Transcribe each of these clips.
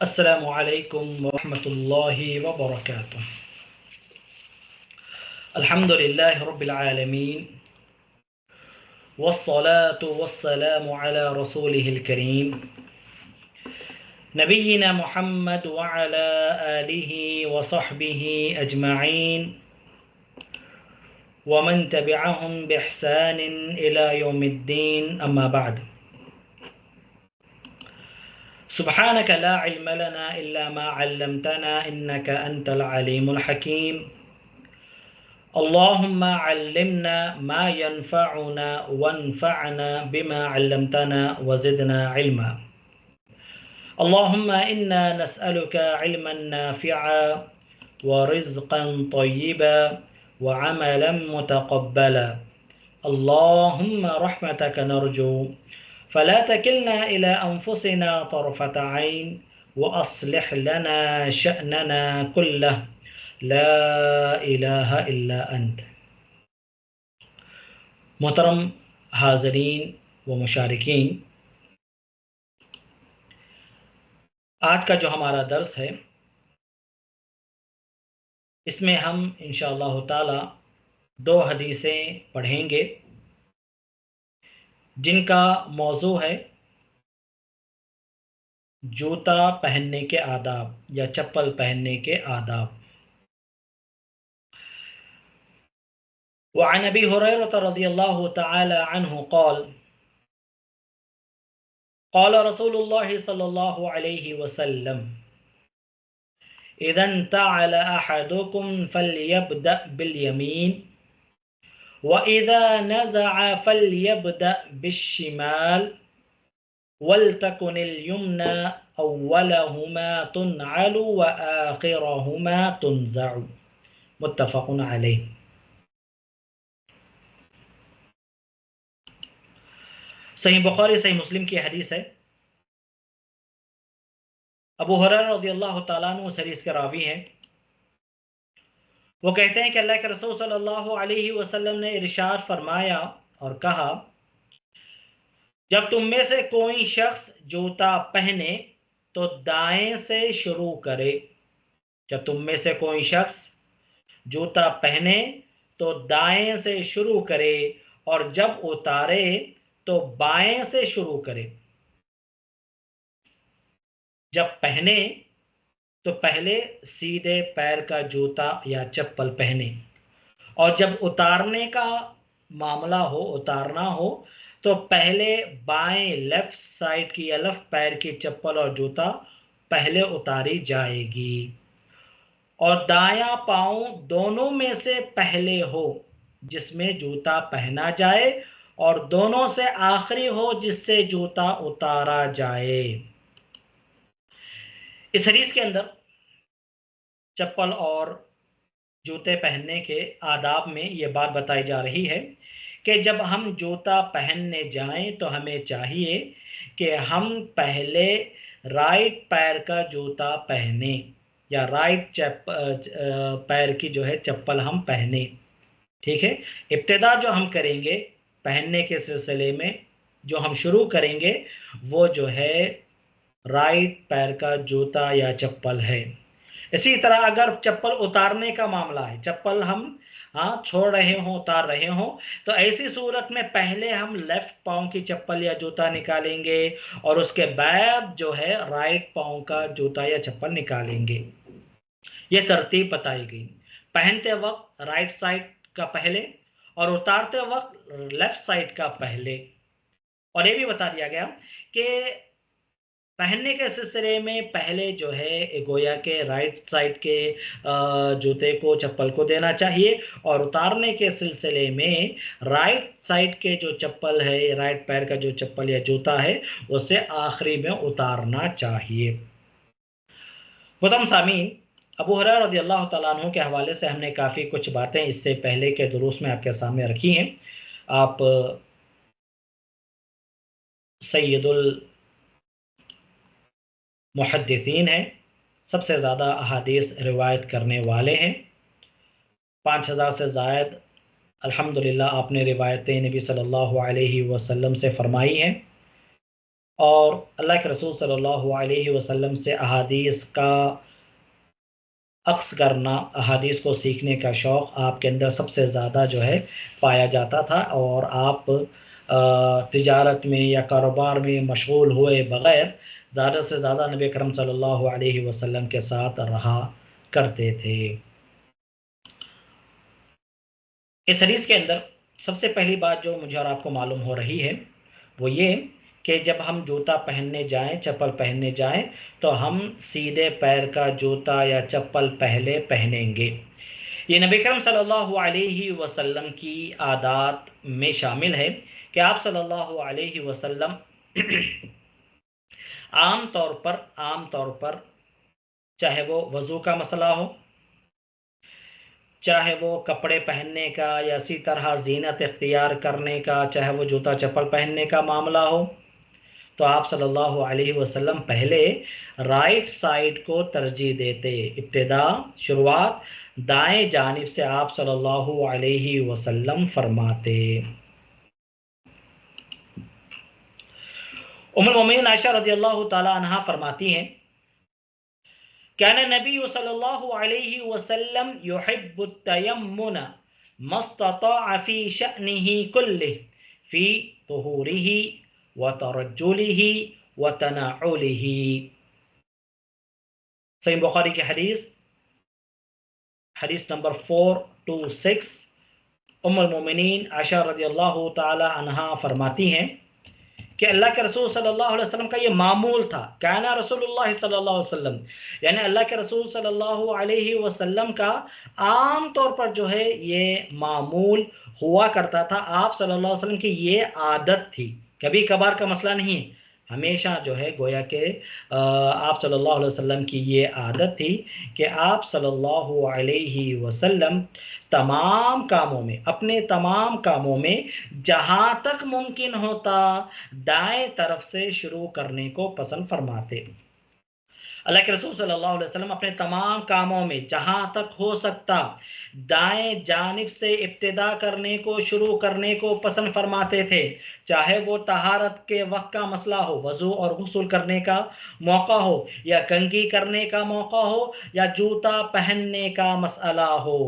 السلام علیکم ورحمۃ اللہ وبرکاتہ۔ الحمد للہ رب العالمین والصلاة والسلام علی رسولہ الکریم نبینا محمد وعلی آلہ وصحبہ اجمعین ومن تبعہم بإحسان الی یوم الدین، اما بعد۔ سبحانك لا علم لنا إلا ما علمتنا إنك أنت العليم الحكيم اللهم علمنا ما ينفعنا وانفعنا بما علمتنا وزدنا علما اللهم إنا نسألك علما نافعا ورزقا طيبا وعملا متقبلا اللهم رحمتك نرجو فلا تكلنا إلى أنفسنا طرفة عين وأصلح لنا شأننا كله لا الہ الا انت۔ محترم حاضرین و مشارکین، آج کا جو ہمارا درس ہے اس میں ہم انشاءاللہ تعالی 2 حدیثیں پڑھیں گے جن کا موضوع ہے جوتا پہننے کے آداب یا چپل پہننے کے آداب۔ وعن ابی ہریرہ رضی اللہ تعالی عنہ قال قال رسول اللہ صلی اللہ علیہ وسلم اذا انتعل احدكم فليبدأ باليمين واذا نزع فليبدأ بالشمال ولتكن اليمنى اولهما تنعل واخرهما تنزع، متفق علیہ۔ صحیح بخاری صحیح مسلم کی حدیث ہے۔ ابو ہریرہ رضی اللہ تعالیٰ عنہ اس حدیث کے راوی ہیں۔ وہ کہتے ہیں کہ اللہ کے رسول صلی اللہ علیہ وسلم نے ارشاد فرمایا اور کہا، جب تم میں سے کوئی شخص جوتا پہنے تو دائیں سے شروع کرے۔ جب تم میں سے کوئی شخص جوتا پہنے تو دائیں سے شروع کرے اور جب اتارے تو بائیں سے شروع کرے۔ جب پہنے تو پہلے سیدھے پیر کا جوتا یا چپل پہنے، اور جب اتارنے کا معاملہ ہو، اتارنا ہو، تو پہلے بائیں لیفٹ سائڈ کی یا لیفٹ پیر کی چپل اور جوتا پہلے اتاری جائے گی، اور دایاں پاؤں دونوں میں سے پہلے ہو جس میں جوتا پہنا جائے، اور دونوں سے آخری ہو جس سے جوتا اتارا جائے۔ اس حدیث کے اندر چپل اور جوتے پہننے کے آداب میں یہ بات بتائی جا رہی ہے کہ جب ہم جوتا پہننے جائیں تو ہمیں چاہیے کہ ہم پہلے رائٹ پیر کا جوتا پہنیں یا رائٹ پیر کی جو ہے چپل ہم پہنیں، ٹھیک ہے۔ ابتدا جو ہم کریں گے پہننے کے سلسلے میں، جو ہم شروع کریں گے وہ جو ہے رائٹ پیر کا جوتا یا چپل ہے۔ اسی طرح اگر چپل اتارنے کا معاملہ ہے، چپل ہم چھوڑ رہے ہوں، اتار رہے ہوں، تو ایسی صورت میں پہلے ہم لیفٹ پاؤں کی چپل یا جوتا نکالیں گے اور اس کے بعد جو ہے رائٹ پاؤں کا جوتا یا چپل نکالیں گے۔ یہ ترتیب بتائی گئی، پہنتے وقت رائٹ سائڈ کا پہلے اور اتارتے وقت لیفٹ سائڈ کا پہلے۔ اور یہ بھی بتا دیا گیا کہ پہننے کے سلسلے میں پہلے جو ہے گویا کہ رائٹ سائڈ کے جوتے کو چپل کو دینا چاہیے، اور اتارنے کے سلسلے میں رائٹ سائڈ کے جو چپل ہے، رائٹ پیر کا جو چپل یا جوتا ہے اسے آخری میں اتارنا چاہیے۔ محترم سامعین، ابو ہریرہ رضی اللہ تعالیٰ عنہ کے حوالے سے ہم نے کافی کچھ باتیں اس سے پہلے کے دروس میں آپ کے سامنے رکھی ہیں۔ آپ سید المحدثین ہیں، سب سے زیادہ احادیث روایت کرنے والے ہیں، 5000 سے زائد الحمدللہ آپ نے روایتیں نبی صلی اللہ علیہ وسلم سے فرمائی ہیں۔ اور اللہ کے رسول صلی اللہ علیہ وسلم سے احادیث کا عکس کرنا، احادیث کو سیکھنے کا شوق آپ کے اندر سب سے زیادہ جو ہے پایا جاتا تھا، اور آپ تجارت میں یا کاروبار میں مشغول ہوئے بغیر زیادہ سے زیادہ نبی کرم صلی اللہ علیہ وسلم کے ساتھ رہا کرتے تھے۔ اس حدیث کے اندر سب سے پہلی بات جو مجھے اور آپ کو معلوم ہو رہی ہے وہ یہ کہ جب ہم جوتا پہننے جائیں، چپل پہننے جائیں، تو ہم سیدھے پیر کا جوتا یا چپل پہلے پہنیں گے۔ یہ نبی کرم صلی اللہ علیہ وسلم کی عادات میں شامل ہے کہ آپ صلی اللہ علیہ وسلم عام طور پر چاہے وہ وضو کا مسئلہ ہو، چاہے وہ کپڑے پہننے کا یا اسی طرح زینت اختیار کرنے کا، چاہے وہ جوتا چپل پہننے کا معاملہ ہو، تو آپ صلی اللہ علیہ وسلم پہلے رائٹ سائڈ کو ترجیح دیتے۔ ابتدا، شروعات دائیں جانب سے آپ صلی اللہ علیہ وسلم فرماتے۔ ام المومنین عائشہ رضی اللہ تعالی عنہا فرماتی ہیں، كان النبي صلى الله عليه وسلم يحب التيمن ما استطاع في شأنه كله في طهوره وترجله وتنعله۔ صحیح بخاری کی حدیث نمبر 426، ام المومنین عائشہ رضی اللہ تعالی عنہا فرماتی ہیں کہ اللہ کے رسول صلی اللہ علیہ وسلم کا یہ معمول تھا۔ کانا رسول اللہ صلی اللہ علیہ وسلم، یعنی اللہ کے رسول صلی اللہ علیہ وسلم کا عام طور پر جو ہے یہ معمول ہوا کرتا تھا، آپ صلی اللہ علیہ وسلم کی یہ عادت تھی، کبھی کبھار کا مسئلہ نہیں، ہمیشہ جو ہے گویا کہ آپ صلی اللہ علیہ وسلم کی یہ عادت تھی کہ آپ صلی اللہ علیہ وسلم تمام کاموں میں، اپنے تمام کاموں میں جہاں تک ممکن ہوتا دائیں طرف سے شروع کرنے کو پسند فرماتے۔ اللہ کے رسول صلی اللہ علیہ وسلم اپنے تمام کاموں میں جہاں تک ہو سکتا دائیں جانب سے ابتدا کرنے کو، شروع کرنے کو پسند فرماتے تھے، چاہے وہ طہارت کے وقت کا مسئلہ ہو، وضو اور غسل کرنے کا موقع ہو، یا کنگھی کرنے کا موقع ہو، یا جوتا پہننے کا مسئلہ ہو،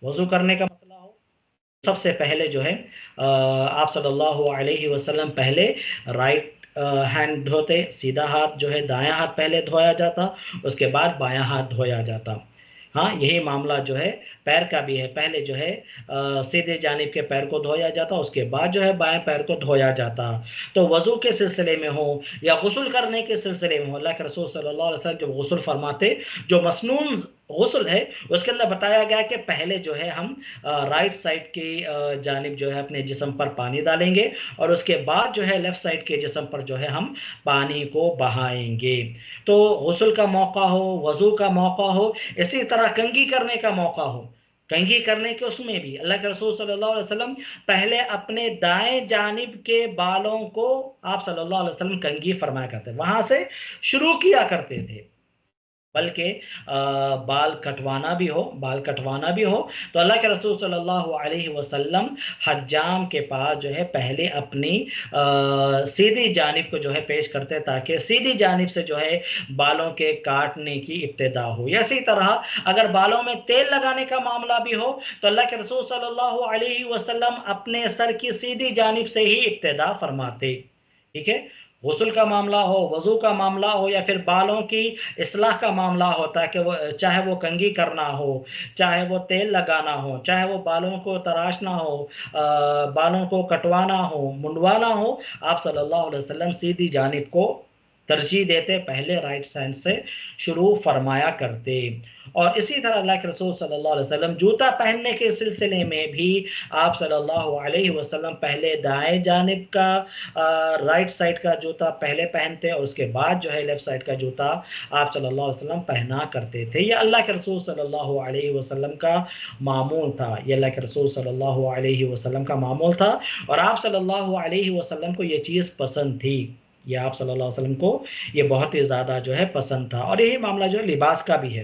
وضو کرنے کا مسئلہ ہو۔ سب سے پہلے جو ہے آپ صلی اللہ علیہ وسلم پہلے رائٹ ہینڈ دھوتے، سیدھا ہاتھ جو ہے دایاں ہاتھ پہلے دھویا جاتا، اس کے بعد بایاں ہاتھ دھویا جاتا۔ ہاں، یہی معاملہ جو ہے پیر کا بھی ہے، پہلے جو ہے سیدھے جانب کے پیر کو دھویا جاتا، اس کے بعد جو ہے بائیں پیر کو دھویا جاتا۔ تو وضو کے سلسلے میں ہو یا غسل کرنے کے سلسلے میں ہو، اللہ کے رسول صلی اللہ علیہ وسلم جب غسل فرماتے، جو مسنون غسل ہے اس کے اندر بتایا گیا کہ پہلے جو ہے ہم رائٹ سائڈ کی جانب جو ہے اپنے جسم پر پانی ڈالیں گے، اور اس کے بعد جو ہے لیفٹ سائڈ کے جسم پر جو ہے ہم پانی کو بہائیں گے۔ تو غسل کا موقع ہو، وضو کا موقع ہو، اسی طرح کنگھی کرنے کا موقع ہو، کنگھی کرنے کے اس میں بھی اللہ کے رسول صلی اللہ علیہ وسلم پہلے اپنے دائیں جانب کے بالوں کو آپ صلی اللہ علیہ وسلم کنگھی فرمایا کرتے، وہاں سے شروع کیا کرتے تھے۔ بلکہ بال کٹوانا بھی ہو تو اللہ کے رسول صلی اللہ علیہ وسلم حجام کے پاس جو ہے پہلے اپنی سیدھی جانب کو جو ہے پیش کرتے، تاکہ سیدھی جانب سے جو ہے بالوں کے کاٹنے کی ابتدا ہو۔ یا اسی طرح اگر بالوں میں تیل لگانے کا معاملہ بھی ہو تو اللہ کے رسول صلی اللہ علیہ وسلم اپنے سر کی سیدھی جانب سے ہی ابتدا فرماتے۔ ٹھیک ہے، غسل کا معاملہ ہو، وضو کا معاملہ ہو، یا پھر بالوں کی اصلاح کا معاملہ ہوتا کہ چاہے وہ کنگھی کرنا ہو، چاہے وہ تیل لگانا ہو، چاہے وہ بالوں کو تراشنا ہو، بالوں کو کٹوانا ہو، منڈوانا ہو، آپ صلی اللہ علیہ وسلم سیدھی جانب کو ترجیح دیتے، پہلے رائٹ سائڈ سے شروع فرمایا کرتے۔ اور اسی طرح اللہ کے رسول صلی اللہ علیہ وسلم جوتا پہننے کے سلسلے میں بھی آپ صلی اللہ علیہ وسلم پہلے دائیں جانب کا رائٹ سائڈ کا جوتا پہلے پہنتے، اور اس کے بعد جو ہے لیفٹ سائڈ کا جوتا آپ صلی اللہ علیہ وسلم پہنا کرتے تھے۔ یہ اللہ کے رسول صلی اللہ علیہ وسلم کا معمول تھا، یہ اللہ کے رسول صلی اللہ علیہ وسلم کا معمول تھا، اور آپ صلی اللہ علیہ وسلم کو یہ چیز پسند تھی، یہ آپ صلی اللہ علیہ وسلم کو یہ بہت ہی زیادہ جو ہے پسند تھا۔ اور یہی معاملہ جو ہے لباس کا بھی ہے،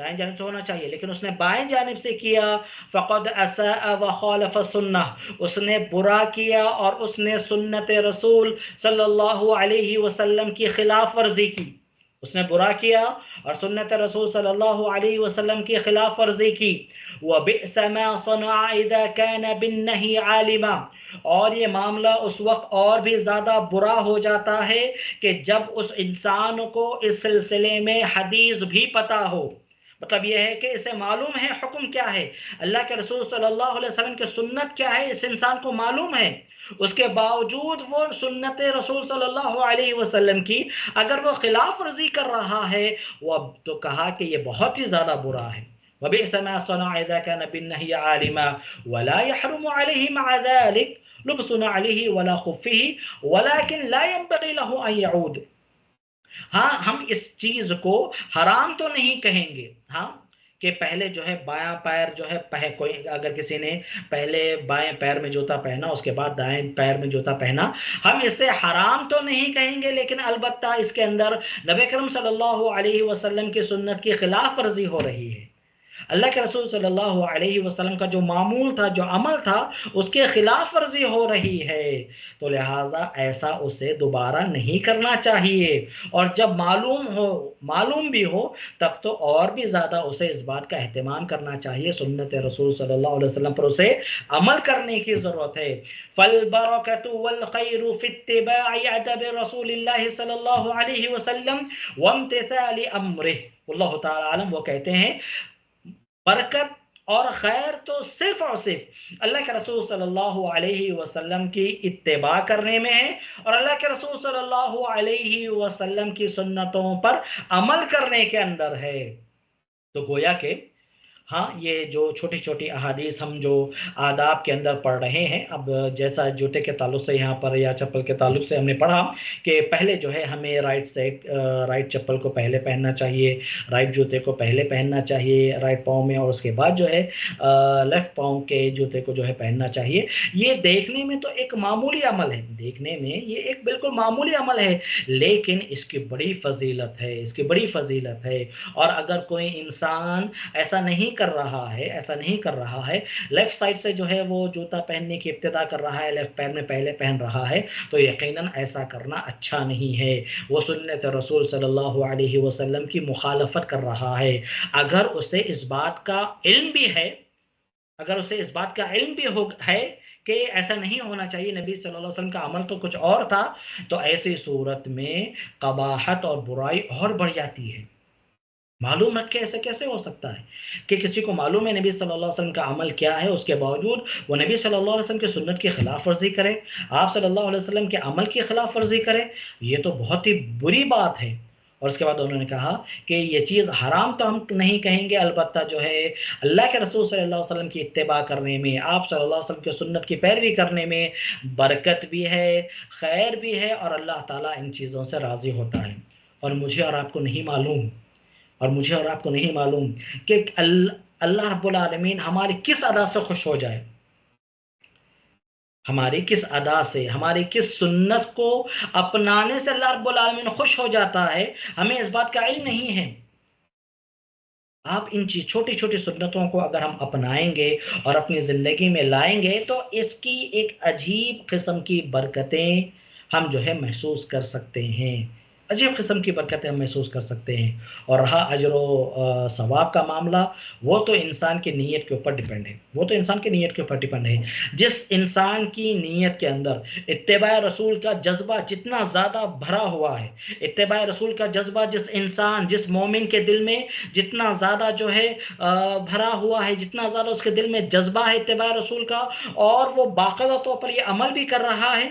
دائیں جانب سے ہونا چاہیے، لیکن اس نے بائیں جانب سے کیا، فقد اساء وخالف السنہ، اس نے برا کیا اور اس نے سنت رسول صلی اللہ علیہ وسلم کی خلاف ورزی کی، اس نے برا کیا اور سنت رسول صلی اللہ علیہ وسلم کی خلاف ورزی کی۔ وَبِئْسَ مَا صَنَعَ إِذَا كَانَ بِالنَّهِي عَالِمًا، اور یہ معاملہ اس وقت اور بھی زیادہ برا ہو جاتا ہے کہ جب اس انسان کو اس سلسلے میں حدیث بھی پتہ ہو، مطلب یہ ہے کہ اسے معلوم ہے حکم کیا ہے، اللہ کے رسول صلی اللہ علیہ وسلم کی سنت کیا ہے، اس انسان کو معلوم ہے، اس کے باوجود وہ سنت رسول صلی اللہ علیہ وسلم کی اگر وہ خلاف ورزی کر رہا ہے، وہ تو کہا کہ یہ بہت ہی زیادہ برا ہے۔ وَبِئْسَ مَا صَنَعَ إِذَا كَانَ بِالنَّهْيِ عَالِمًا وَلَا يَحْرُمُ عَلَيْهِ مَعَ ذَلِكَ لُبْسُ نَعْلِهِ وَلَا خُفِّهِ وَلَكِنْ لَا يَنبَغِي لَهُ أَن يَعُودَ۔ ہاں ہم اس چیز کو حرام تو نہیں کہیں گے، ہاں کہ پہلے جو ہے بایاں پیر جو ہے کوئی اگر کسی نے پہلے بائیں پیر میں جوتا پہنا اس کے بعد دائیں پیر میں جوتا پہنا، ہم اسے حرام تو نہیں کہیں گے، لیکن البتہ اس کے اندر نبی کرم صلی اللہ علیہ وسلم کی سنت کی خلاف ورزی ہو رہی ہے، اللہ کے رسول صلی اللہ علیہ وسلم کا جو معمول تھا، جو عمل تھا، اس کے خلاف ورزی ہو رہی ہے، تو لہٰذا ایسا اسے دوبارہ نہیں کرنا چاہیے، اور جب معلوم بھی ہو تب تو اور بھی زیادہ اسے اس بات کا اہتمام کرنا چاہیے، سنت رسول صلی اللہ علیہ وسلم پر اسے عمل کرنے کی ضرورت ہے۔ فالبرکۃ والخیر فی اتباع ادب رسول اللہ صلی اللہ علیہ وسلم وامتثال امرہ۔ اللہ تعالی عالم، وہ کہتے ہیں برکت اور خیر تو صرف اور صرف اللہ کے رسول صلی اللہ علیہ وسلم کی اتباع کرنے میں ہے، اور اللہ کے رسول صلی اللہ علیہ وسلم کی سنتوں پر عمل کرنے کے اندر ہے۔ تو گویا کہ ہاں یہ جو چھوٹی چھوٹی احادیث ہم جو آداب کے اندر پڑھ رہے ہیں، اب جیسا جوتے کے تعلق سے یہاں پر یا چپل کے تعلق سے ہم نے پڑھا کہ پہلے جو ہے ہمیں رائٹ چپل کو پہلے پہننا چاہیے، رائٹ جوتے کو پہلے پہننا چاہیے رائٹ پاؤں میں، اور اس کے بعد جو ہے لیفٹ پاؤں کے جوتے کو جو ہے پہننا چاہیے۔ یہ دیکھنے میں تو ایک معمولی عمل ہے، دیکھنے میں یہ ایک بالکل معمولی عمل ہے، لیکن اس کی بڑی فضیلت ہے، اس کی بڑی فضیلت ہے۔ اور اگر کوئی انسان ایسا نہیں کر رہا ہے، لیفٹ سائڈ سے جو ہے وہ جوتا پہننے کی ابتدا کر رہا ہے، لیفٹ پیر میں پہلے پہن رہا ہے، تو یقیناً ایسا کرنا اچھا نہیں ہے، وہ سنت رسول صلی اللہ علیہ وسلم کی مخالفت کر رہا ہے۔ اگر اسے اس بات کا علم بھی ہے، ہے کہ ایسا نہیں ہونا چاہیے، نبی صلی اللہ علیہ وسلم کا عمل تو کچھ اور تھا، تو ایسی صورت میں قباحت اور برائی اور بڑھ جاتی ہے۔ معلوم رکھ کے ایسے کیسے ہو سکتا ہے کہ کسی کو معلوم ہے نبی صلی اللہ علیہ وسلم کا عمل کیا ہے، اس کے باوجود وہ نبی صلی اللہ علیہ وسلم کی سنت کی خلاف ورزی کرے، آپ صلی اللہ علیہ وسلم کے عمل کی خلاف ورزی کرے، یہ تو بہت ہی بری بات ہے۔ اور اس کے بعد انہوں نے کہا کہ یہ چیز حرام تو ہم نہیں کہیں گے، البتہ جو ہے اللہ کے رسول صلی اللہ علیہ وسلم کی اتباع کرنے میں، آپ صلی اللہ علیہ وسلم کی سنت کی پیروی کرنے میں برکت بھی ہے، خیر بھی ہے، اور اللہ تعالیٰ ان چیزوں سے راضی ہوتا ہے۔ اور مجھے اور آپ کو نہیں معلوم کہ اللہ رب العالمین ہماری کس ادا سے خوش ہو جائے، ہماری کس سنت کو اپنانے سے اللہ رب العالمین خوش ہو جاتا ہے، ہمیں اس بات کا علم نہیں ہے۔ آپ ان چھوٹی چھوٹی سنتوں کو اگر ہم اپنائیں گے اور اپنی زندگی میں لائیں گے تو اس کی ایک عجیب قسم کی برکتیں ہم جو ہے محسوس کر سکتے ہیں، عجیب قسم کی برکتیں ہم محسوس کر سکتے ہیں۔ اور رہا اجر و ثواب کا معاملہ، وہ تو انسان کی نیت کے اوپر ڈیپینڈ ہے، جس انسان کی نیت کے اندر اتباع رسول کا جذبہ جتنا زیادہ بھرا ہوا ہے، اتباع رسول کا جذبہ جس مومن کے دل میں جتنا زیادہ جو ہے بھرا ہوا ہے، جتنا زیادہ اس کے دل میں جذبہ ہے اتباع رسول کا، اور وہ باقاعدہ طور پر یہ عمل بھی کر رہا ہے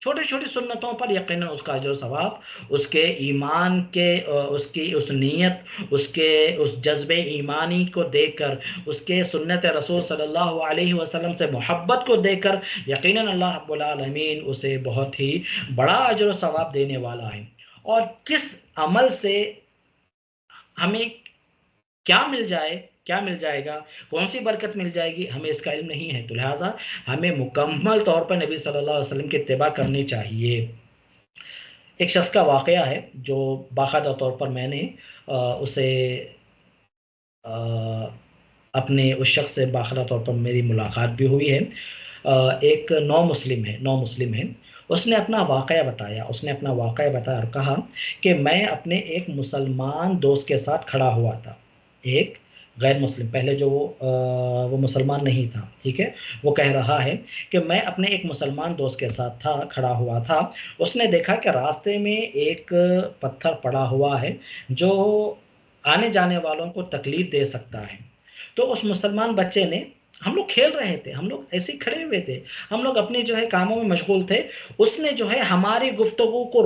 چھوٹی چھوٹی سنتوں پر، یقیناً اس کا اجر و ثواب اس کے ایمان کے اس نیت، اس جذبے ایمانی کو دیکھ کر، اس کے سنت رسول صلی اللہ علیہ وسلم سے محبت کو دیکھ کر، یقیناً اللہ رب العالمین اسے بہت ہی بڑا اجر و ثواب دینے والا ہے۔ اور کس عمل سے ہمیں کیا مل جائے گا، کون سی برکت مل جائے گی، ہمیں اس کا علم نہیں ہے، تو لہٰذا ہمیں مکمل طور پر نبی صلی اللہ علیہ وسلم کی اتباع کرنی چاہیے۔ ایک شخص کا واقعہ ہے جو باقاعدہ طور پر میں نے اسے اپنے اس شخص سے باخبر طور پر میری ملاقات بھی ہوئی ہے، ایک نو مسلم ہے، اس نے اپنا واقعہ بتایا، اور کہا کہ میں اپنے ایک مسلمان دوست کے ساتھ کھڑا ہوا تھا، ایک غیر مسلم، پہلے جو وہ مسلمان نہیں تھا، ٹھیک ہے، وہ کہہ رہا ہے کہ میں اپنے ایک مسلمان دوست کے ساتھ کھڑا ہوا تھا، اس نے دیکھا کہ راستے میں ایک پتھر پڑا ہوا ہے جو آنے جانے والوں کو تکلیف دے سکتا ہے، تو اس مسلمان بچے نے، ہم لوگ کھیل رہے تھے، ہم لوگ ایسے ہی کھڑے ہوئے تھے، ہم لوگ اپنے جو ہے کاموں میں مشغول تھے، اس نے جو ہے ہماری گفتگو کو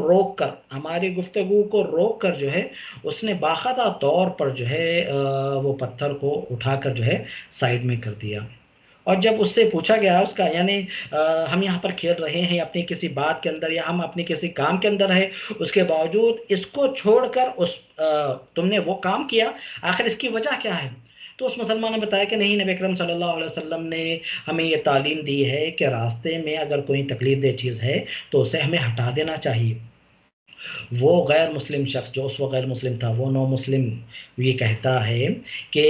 روک کر جو ہے اس نے باخودہ طور پر جو ہے وہ پتھر کو اٹھا کر جو ہے سائڈ میں کر دیا، اور جب اس سے پوچھا گیا اس کا، یعنی ہم یہاں پر کھیل رہے ہیں اپنی کسی بات کے اندر، یا ہم اپنی کسی کام کے اندر ہے، اس کے باوجود اس کو چھوڑ کر تم نے وہ کام کیا، آخر اس کی وجہ کیا ہے؟ تو اس مسلمان نے بتایا کہ نہیں، نبی اکرم صلی اللہ علیہ وسلم نے ہمیں یہ تعلیم دی ہے کہ راستے میں اگر کوئی تکلیف دہ چیز ہے تو اسے ہمیں ہٹا دینا چاہیے۔ وہ غیر مسلم شخص جو اس وقت غیر مسلم تھا، وہ نو مسلم، یہ کہتا ہے کہ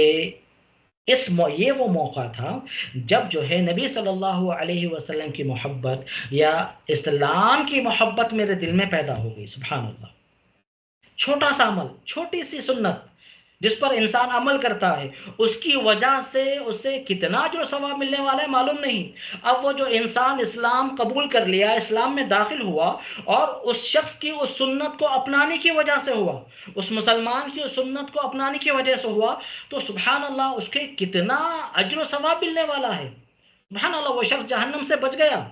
یہ وہ موقع تھا جب جو ہے نبی صلی اللہ علیہ وسلم کی محبت یا اسلام کی محبت میرے دل میں پیدا ہو گئی، سبحان اللہ۔ چھوٹا سا عمل، چھوٹی سی سنت جس پر انسان عمل کرتا ہے، اس کی وجہ سے اسے کتنا جو ثواب ملنے والا ہے معلوم نہیں۔ اب وہ جو انسان اسلام قبول کر لیا، اسلام میں داخل ہوا، اور اس شخص کی اس سنت کو اپنانے کی وجہ سے ہوا، اس مسلمان کی اس سنت کو اپنانے کی وجہ سے ہوا، تو سبحان اللہ اس کے کتنا اجر و ثواب ملنے والا ہے، سبحان اللہ۔ وہ شخص جہنم سے بچ گیا،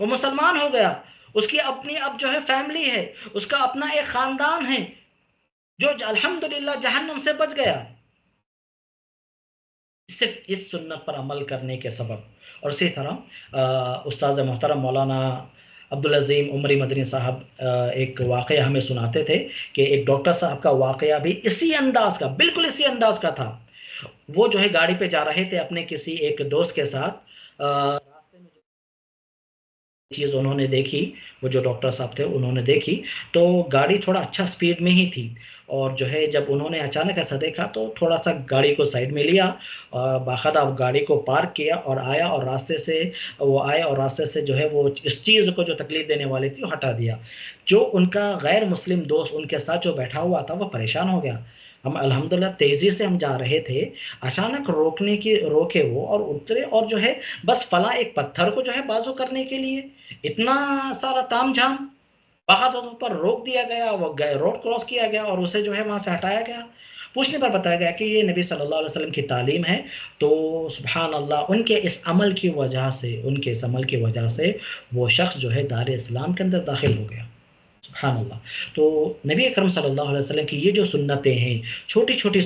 وہ مسلمان ہو گیا، اس کی اپنی اب جو ہے فیملی ہے، اس کا اپنا ایک خاندان ہے جو الحمدللہ جہنم سے بچ گیا، صرف اس سنت پر عمل کرنے کے سبب۔ اور اسی طرح استاد محترم مولانا عبدالعظیم عمری مدنی صاحب ایک واقعہ ہمیں سناتے تھے کہ ایک ڈاکٹر صاحب کا واقعہ بھی اسی انداز کا، بالکل اسی انداز کا تھا۔ وہ جو ہے گاڑی پہ جا رہے تھے اپنے کسی ایک دوست کے ساتھ، راستے میں چیز انہوں نے دیکھی، وہ جو ڈاکٹر صاحب تھے انہوں نے دیکھی، تو گاڑی تھوڑا اچھا سپیڈ میں ہی تھی، اور جو ہے جب انہوں نے اچانک ایسا دیکھا تو تھوڑا سا گاڑی کو سائڈ میں لیا، اور باقاعدہ گاڑی کو پارک کیا، اور آئے اور راستے سے جو ہے وہ اس چیز کو جو تکلیف دینے والی تھی وہ ہٹا دیا۔ جو ان کا غیر مسلم دوست ان کے ساتھ جو بیٹھا ہوا تھا وہ پریشان ہو گیا، ہم الحمدللہ تیزی سے ہم جا رہے تھے، اچانک روکے وہ اور اترے، اور جو ہے بس فلاں ایک پتھر کو جو ہے بازو کرنے کے لیے اتنا سارا تام جھام، بہادروں پر روک دیا گیا، وہ روڈ کراس کیا گیا اور اسے جو ہے وہاں سے ہٹایا گیا۔ پوچھنے پر بتایا گیا کہ یہ نبی صلی اللہ علیہ وسلم کی تعلیم ہے، تو سبحان اللہ ان کے اس عمل کی وجہ سے وہ شخص جو ہے دار اسلام کے اندر داخل ہو گیا، سبحان اللہ۔ تو نبی اکرم صلی اللہ علیہ وسلم کی یہ جو سنتیں ہیں، چھوٹی چھوٹی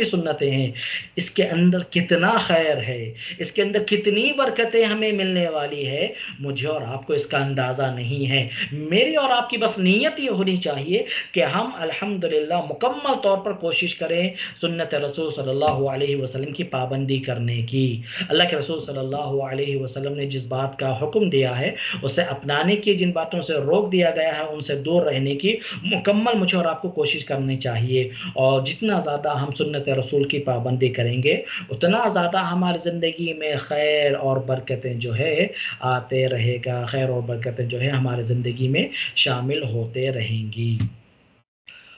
سنتیں ہیں، اس کے اندر کتنا خیر ہے، اس کے اندر کتنی برکتیں ہمیں ملنے والی ہے، مجھے اور آپ کو اس کا اندازہ نہیں ہے۔ میری اور آپ کی بس نیت یہ ہونی چاہیے کہ ہم الحمدللہ مکمل طور پر کوشش کریں سنت رسول صلی اللہ علیہ وسلم کی پابندی کرنے کی۔ اللہ کے رسول صلی اللہ علیہ وسلم نے جس بات کا حکم دیا ہے اسے اپنانے کی، جن باتوں سے روک دیا گیا ہے ان سے دور رہنے کی مکمل مجھے اور آپ کو کوشش کرنی چاہیے، اور جتنا زیادہ ہم سنت رسول کی پابندی کریں گے اتنا زیادہ ہماری زندگی میں خیر اور برکتیں جو ہے آتے رہے گا، خیر اور برکتیں جو ہے ہماری زندگی میں شامل ہوتے رہیں گی۔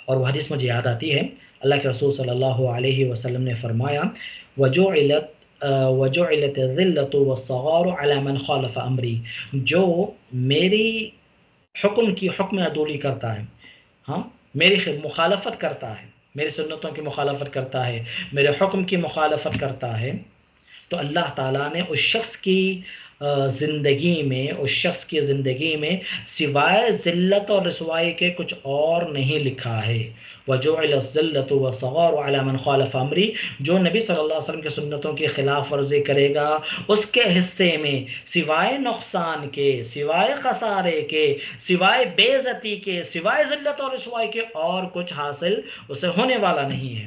اور وہ حدیث مجھے یاد آتی ہے، اللہ کے رسول صلی اللہ علیہ وسلم نے فرمایا وجعلت الذلة والصغار على من خالف امری، جو میری حکم عدولی کرتا ہے، ہاں، میری مخالفت کرتا ہے، میری سنتوں کی مخالفت کرتا ہے، میرے حکم کی مخالفت کرتا ہے، تو اللہ تعالیٰ نے اس شخص کی زندگی میں سوائے ذلت اور رسوائی کے کچھ اور نہیں لکھا ہے۔ وجعل الذلة والصغار على من خالف امری، جو نبی صلی اللہ علیہ وسلم کے سنتوں کی خلاف ورزی کرے گا اس کے حصے میں سوائے نقصان کے، سوائے خسارے کے، سوائے بے عزتی کے، سوائے ذلت اور رسوائی کے اور کچھ حاصل اسے ہونے والا نہیں ہے۔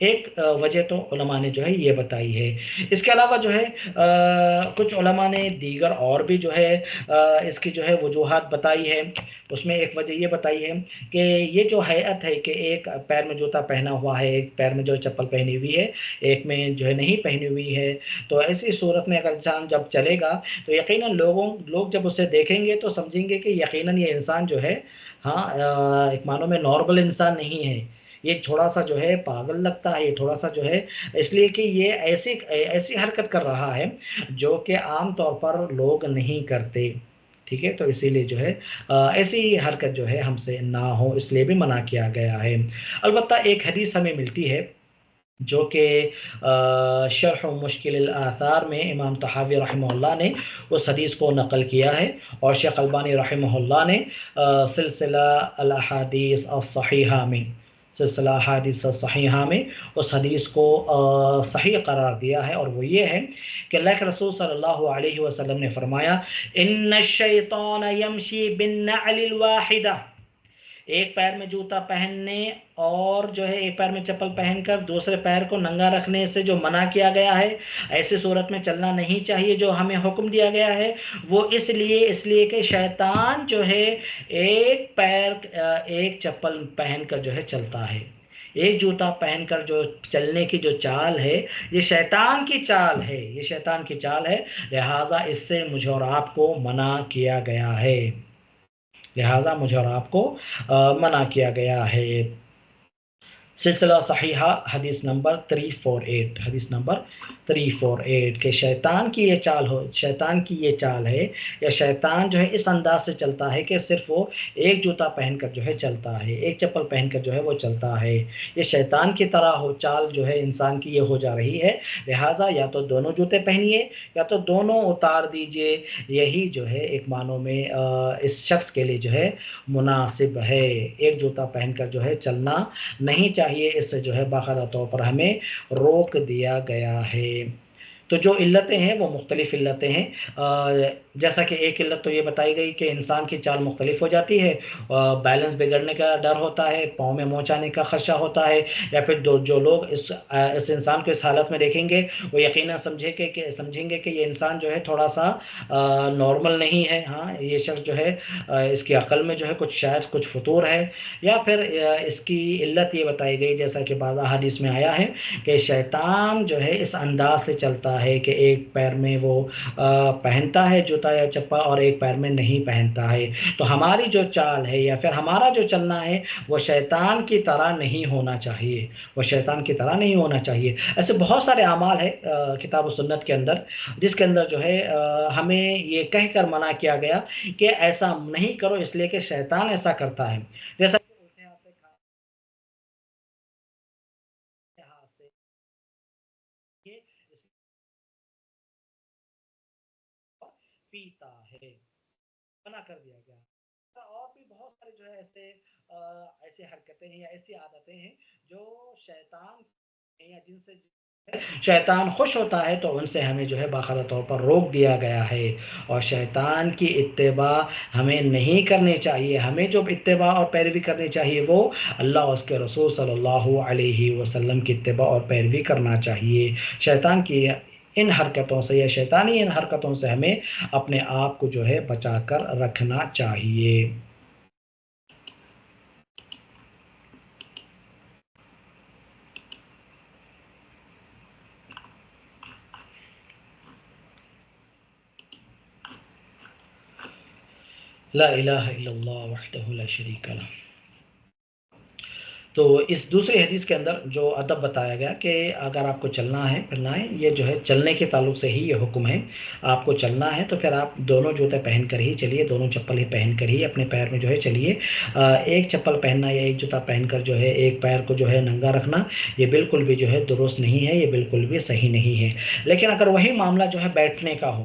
ایک وجہ تو علماء نے جو ہے یہ بتائی ہے۔ اس کے علاوہ جو ہے کچھ علماء نے دیگر اور بھی جو ہے اس کی جو ہے وجوہات بتائی ہے۔ اس میں ایک وجہ یہ بتائی ہے کہ یہ جو ہیئت ہے کہ ایک پیر میں جوتا پہنا ہوا ہے، ایک پیر میں جو چپل پہنی ہوئی ہے، ایک میں جو ہے نہیں پہنی ہوئی ہے، تو ایسی صورت میں اگر انسان جب چلے گا تو یقیناً لوگ جب اسے دیکھیں گے تو سمجھیں گے کہ یقیناً یہ انسان جو ہے ہاں ایک معنوں میں نارمل انسان نہیں ہے، یہ تھوڑا سا جو ہے پاگل لگتا ہے، یہ تھوڑا سا جو ہے اس لیے کہ یہ ایسی حرکت کر رہا ہے جو کہ عام طور پر لوگ نہیں کرتے، ٹھیک ہے، تو اسی لیے جو ہے ایسی حرکت جو ہے ہم سے نہ ہو، اس لیے بھی منع کیا گیا ہے۔ البتہ ایک حدیث ہمیں ملتی ہے جو کہ شرح مشکل الآثار میں امام طحاوی رحمہ اللہ نے اس حدیث کو نقل کیا ہے، اور شیخ البانی رحمہ اللہ نے سلسلہ الاحادیث الصحیحہ میں سلسلہ احادیث الصحیحہ میں اس حدیث کو صحیح قرار دیا ہے، اور وہ یہ ہے کہ اللہ کے رسول صلی اللہ علیہ وسلم نے فرمایا ان الشیطان یمشی بالنعل الواحدہ، ایک پیر میں جوتا پہننے اور جو ہے ایک پیر میں چپل پہن کر دوسرے پیر کو ننگا رکھنے سے جو منع کیا گیا ہے، ایسی صورت میں چلنا نہیں چاہیے جو ہمیں حکم دیا گیا ہے، وہ اس لیے کہ شیطان جو ہے ایک چپل پہن کر جو ہے چلتا ہے، ایک جوتا پہن کر جو چلنے کی جو چال ہے یہ شیطان کی چال ہے، یہ شیطان کی چال ہے، لہٰذا اس سے مجھے اور آپ کو منع کیا گیا ہے، لہٰذا مجھے اور آپ کو منع کیا گیا ہے۔ سلسلہ صحیحہ حدیث نمبر 348، حدیث نمبر 348 کہ شیطان کی یہ چال ہے، یا شیطان جو ہے اس انداز سے چلتا ہے کہ صرف وہ ایک جوتا پہن کر جو ہے چلتا ہے، ایک چپل پہن کر جو ہے وہ چلتا ہے، یہ شیطان کی طرح چال جو ہے انسان کی یہ ہو جا رہی ہے، لہٰذا یا تو دونوں جوتے پہنیے یا تو دونوں اتار دیجئے، یہی جو ہے ایک معنوں میں اس شخص کے لیے جو ہے مناسب ہے، ایک جوتا پہن کر جو ہے چلنا نہیں چاہیے، اس سے جو ہے باقاعدہ طور پر ہمیں روک دیا گیا ہے۔ تو جو علتیں ہیں وہ مختلف علتیں ہیں، جیسا کہ ایک علت تو یہ بتائی گئی کہ انسان کی چال مختلف ہو جاتی ہے، بیلنس بگڑنے کا ڈر ہوتا ہے، پاؤں میں موچ آنے کا خدشہ ہوتا ہے، یا پھر جو لوگ اس انسان کو اس حالت میں دیکھیں گے وہ یقیناً سمجھیں گے کہ یہ انسان جو ہے تھوڑا سا نارمل نہیں ہے، ہاں یہ شخص جو ہے اس کی عقل میں جو ہے شاید کچھ فطور ہے، یا پھر اس کی علت یہ بتائی گئی جیسا کہ بعض احادیث میں آیا ہے کہ شیطان جو ہے اس انداز سے چلتا ہے کہ ایک پیر میں وہ پہنتا ہے جوتا یا چپل اور ایک پیر میں نہیں پہنتا ہے، تو ہماری جو چال ہے یا پھر ہمارا جو چلنا ہے وہ شیطان کی طرح نہیں ہونا چاہیے، وہ شیطان کی طرح نہیں ہونا چاہیے۔ ایسے بہت سارے اعمال ہیں کتاب و سنت کے اندر جس کے اندر جو ہے ہمیں یہ کہہ کر منع کیا گیا کہ ایسا نہیں کرو، اس لیے کہ شیطان ایسا کرتا ہے، جیسا کہ الٹے ہاتھ سے یہ پیتا ہے، منع کر دیا گیا۔ اور بھی بہت سارے جو ہے ایسے حرکتیں ہیں یا ایسی عادتیں ہیں جو شیطان یا جن سے شیطان خوش ہوتا ہے تو ان سے ہمیں جو ہے باقاعدہ طور پر روک دیا گیا ہے، اور شیطان کی اتباع ہمیں نہیں کرنی چاہیے، ہمیں جو اتباع اور پیروی کرنی چاہیے وہ اللہ اور اس کے رسول صلی اللہ علیہ وسلم کی اتباع اور پیروی کرنا چاہیے۔ شیطان کی ان حرکتوں سے یا شیطانی ان حرکتوں سے ہمیں اپنے آپ کو جو ہے بچا کر رکھنا چاہیے۔ لا الہ الا اللہ وحدہ لا شریک لہ۔ تو اس دوسری حدیث کے اندر جو ادب بتایا گیا کہ اگر آپ کو چلنا ہے پھرنا ہے، یہ جو ہے چلنے کے تعلق سے ہی یہ حکم ہے، آپ کو چلنا ہے تو پھر آپ دونوں جوتے پہن کر ہی چلیے، دونوں چپل ہی پہن کر ہی اپنے پیر میں جو ہے چلیے، ایک چپل پہننا یا ایک جوتا پہن کر جو ہے ایک پیر کو جو ہے ننگا رکھنا یہ بالکل بھی جو ہے درست نہیں ہے، یہ بالکل بھی صحیح نہیں ہے۔ لیکن اگر وہی معاملہ جو ہے بیٹھنے کا ہو،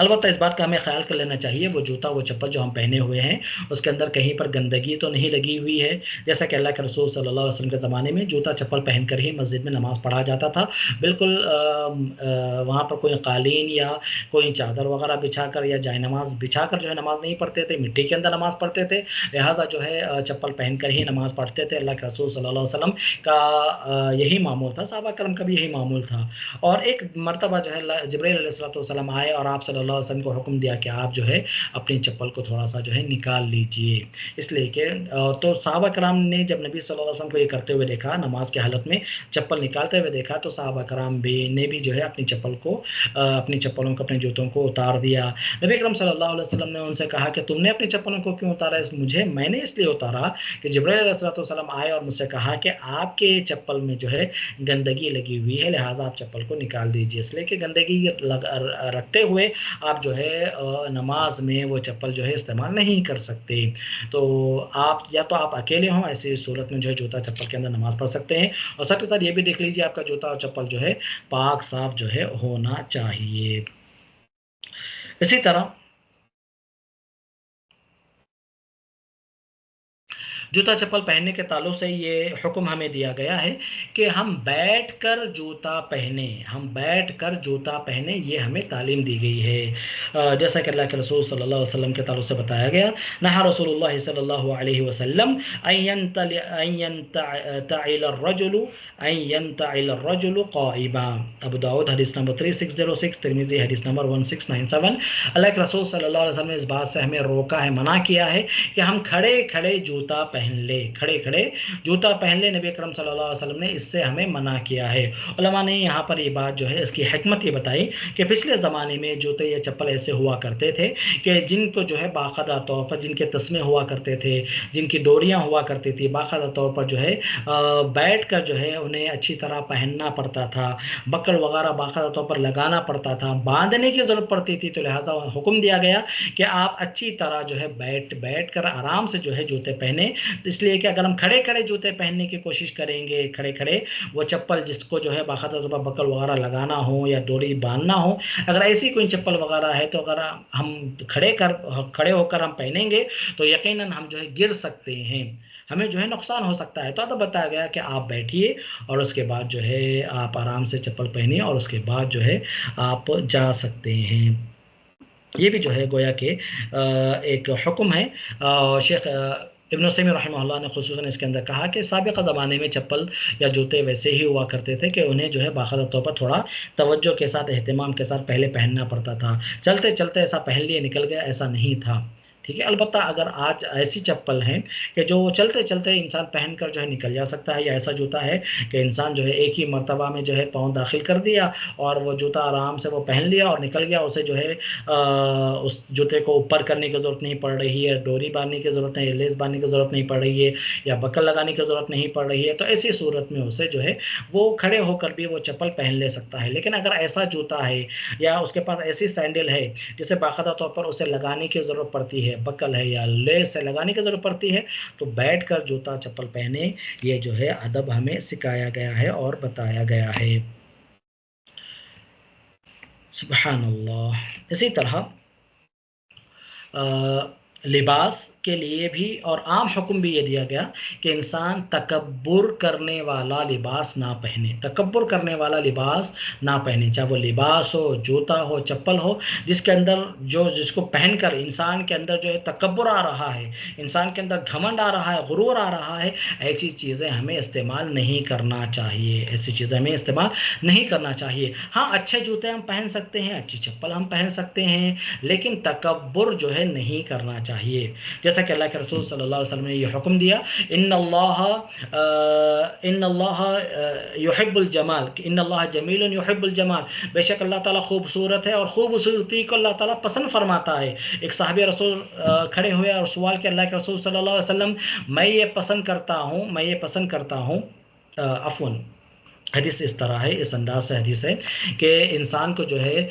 البتہ اس بات کا ہمیں خیال کر لینا چاہیے وہ جوتا وہ چپل جو ہم پہنے ہوئے ہیں اس کے اندر کہیں پر گندگی تو نہیں لگی ہوئی ہے، جیسا کہ اللہ کے رسول صلی اللہ علیہ وسلم کے زمانے میں جوتا چپل پہن کر ہی مسجد میں نماز پڑھا جاتا تھا، بالکل وہاں پر کوئی قالین یا کوئی چادر وغیرہ بچھا کر یا جائے نماز بچھا کر جو ہے نماز نہیں پڑھتے تھے، مٹی کے اندر نماز پڑھتے تھے، لہٰذا جو ہے چپل پہن کر ہی نماز پڑھتے تھے۔ اللہ کے رسول صلی اللہ علیہ وسلم کا یہی معمول تھا، صحابہ کرام کا بھی یہی معمول تھا۔ اور ایک مرتبہ جو ہے جبرائیل علیہ الصلوۃ والسلام آئے اور آپ صلی اللہ علیہ وسلم کو حکم دیا کہ آپ جو ہے اپنی چپل کو تھوڑا سا جو ہے نکال لیجئے، اس لیے کہ تو صحابہ کرام نے جب نبی صلی اللہ علیہ وسلم کو یہ کرتے ہوئے دیکھا، نماز کی حالت میں چپل نکالتے ہوئے دیکھا، تو صحابہ کرام نے بھی جو ہے اپنی چپل کو اپنی چپلوں کو اپنے جوتوں کو اتار دیا۔ نبی اکرم صلی اللہ علیہ وسلم نے ان سے کہا کہ تم نے اپنی چپلوں کو کیوں اتارا؟ میں نے اس لیے اتارا کہ جبرائیل علیہ الصلوۃ والسلام آئے اور مجھ سے کہا کہ آپ کے چپل میں جو ہے گندگی لگی ہوئی ہے، لہٰذا آپ چپل کو نکال دیجیے، اس لیے کہ گندگی رکھتے ہوئے آپ جو ہے نماز میں وہ چپل جو ہے استعمال نہیں کر سکتے۔ تو آپ اکیلے ہوں، ایسی صورت میں جو ہے جوتا چپل کے اندر نماز پڑھ سکتے ہیں، اور ساتھ ہی ساتھ یہ بھی دیکھ لیجیے آپ کا جوتا اور چپل جو ہے پاک صاف جو ہے ہونا چاہیے۔ اسی طرح جوتا چپل پہننے کے تعلق سے یہ حکم ہمیں دیا گیا ہے کہ ہم بیٹھ کر جوتا پہنے، یہ ہمیں تعلیم دی گئی ہے، جیسا کہ اللہ کے رسول صلی اللہ علیہ وسلم کے تعلق سے بتایا گیا، نہا رسول اللہ صلی اللہ علیہ وسلم ان ينتعل الرجل قائما، ابو داؤد حدیث نمبر 3606، ترمذی حدیث نمبر 1697۔ اللہ کے رسول صلی اللہ علیہ وسلم نے اس بات سے ہمیں روکا ہے، منع کیا ہے کہ ہم کھڑے کھڑے جوتا پہن لے، نبی اکرم صلی اللہ علیہ وسلم نے اس سے ہمیں منع کیا ہے۔ علماء نے یہاں پر یہ بات جو ہے اس کی حکمت یہ بتائی کہ پچھلے زمانے میں جوتے یا چپل ایسے ہوا کرتے تھے کہ جن کو جو ہے باقاعدہ طور پر جن کے تسمے ہوا کرتے تھے، جن کی ڈوریاں ہوا کرتی تھی، باقاعدہ طور پر جو ہے بیٹھ کر جو ہے انہیں اچھی طرح پہننا پڑتا تھا، بکل وغیرہ باقاعدہ طور پر لگانا پڑتا تھا، باندھنے کی ضرورت پڑتی تھی، تو لہٰذا حکم دیا گیا کہ آپ اچھی طرح جو ہے بیٹھ کر آرام سے جو ہے جوتے پہنے، اس لیے کہ اگر ہم کھڑے کھڑے جوتے پہننے کی کوشش کریں گے، کھڑے کھڑے وہ چپل جس کو جو ہے باقاعدہ طور پر بکل وغیرہ لگانا ہو یا ڈوری باندھنا ہو، اگر ایسی کوئی چپل وغیرہ ہے تو اگر ہم کھڑے ہو کر ہم پہنیں گے تو یقیناً ہم جو ہے گر سکتے ہیں، ہمیں جو ہے نقصان ہو سکتا ہے۔ تو بتایا گیا کہ آپ بیٹھیے اور اس کے بعد جو ہے آپ آرام سے چپل پہنیے اور اس کے بعد جو ہے آپ جا سکتے ہیں۔ یہ بھی جو ہے گویا کہ ایک حکم ہے۔ شیخ ابن تیمیہ رحمہ اللہ نے خصوصاً اس کے اندر کہا کہ سابقہ زمانے میں چپل یا جوتے ویسے ہی ہوا کرتے تھے کہ انہیں جو ہے باقاعدہ طور پر تھوڑا توجہ کے ساتھ، اہتمام کے ساتھ پہلے پہننا پڑتا تھا، چلتے چلتے ایسا پہن لیے نکل گیا ایسا نہیں تھا، ٹھیک ہے۔ البتہ اگر آج ایسی چپل ہیں کہ جو چلتے چلتے انسان پہن کر جو ہے نکل جا سکتا ہے، یا ایسا جوتا ہے کہ انسان جو ہے ایک ہی مرتبہ میں جو ہے پاؤں داخل کر دیا اور وہ جوتا آرام سے وہ پہن لیا اور نکل گیا، اسے جو ہے اس جوتے کو اوپر کرنے کی ضرورت نہیں پڑ رہی ہے، ڈوری باندھنے کی ضرورت نہیں، لیس باندھنے کی ضرورت نہیں پڑ رہی ہے، یا بکل لگانے کی ضرورت نہیں پڑ رہی ہے، تو ایسی صورت میں اسے جو ہے وہ کھڑے ہو کر بھی وہ چپل پہن لے سکتا ہے۔ لیکن اگر ایسا جوتا ہے یا اس کے پاس ایسی سینڈل ہے جسے باقاعدہ طور پر اسے لگانے کی ضرورت پڑتی ہے، بکل ہے یا لیس سے لگانے کی ضرورت پڑتی ہے، تو بیٹھ کر جوتا چپل پہنے، یہ جو ہے ادب ہمیں سکھایا گیا ہے اور بتایا گیا ہے۔ سبحان اللہ۔ اسی طرح لباس کے لیے بھی اور عام حکم بھی یہ دیا گیا کہ انسان تکبر کرنے والا لباس نہ پہنے، چاہے وہ لباس ہو، جوتا ہو، چپل ہو، جس کے اندر جس کو پہن کر انسان کے اندر جو ہے تکبر آ رہا ہے، انسان کے اندر گھمنڈ آ رہا ہے، غرور آ رہا ہے، ایسی چیزیں ہمیں استعمال نہیں کرنا چاہیے۔ ہاں، اچھے جوتے ہم پہن سکتے ہیں، اچھی چپل ہم پہن سکتے ہیں، لیکن تکبر جو ہے نہیں کرنا چاہیے، جیسا کہ اللہ کے رسول صلی اللہ علیہ وسلم نے یہ حکم دیا، ان اللہ یحب الجمال، ان اللہ جمیل یحب الجمال، بے شک اللہ تعالیٰ خوبصورت ہے اور خوبصورتی کو اللہ تعالیٰ پسند فرماتا ہے۔ ایک صحابی رسول کھڑے ہوئے اور سوال کیا، اللہ کے رسول صلی اللہ علیہ وسلم، میں یہ پسند کرتا ہوں، حدیث اس طرح ہے، اس انداز سے حدیث ہے کہ انسان کو جو ہے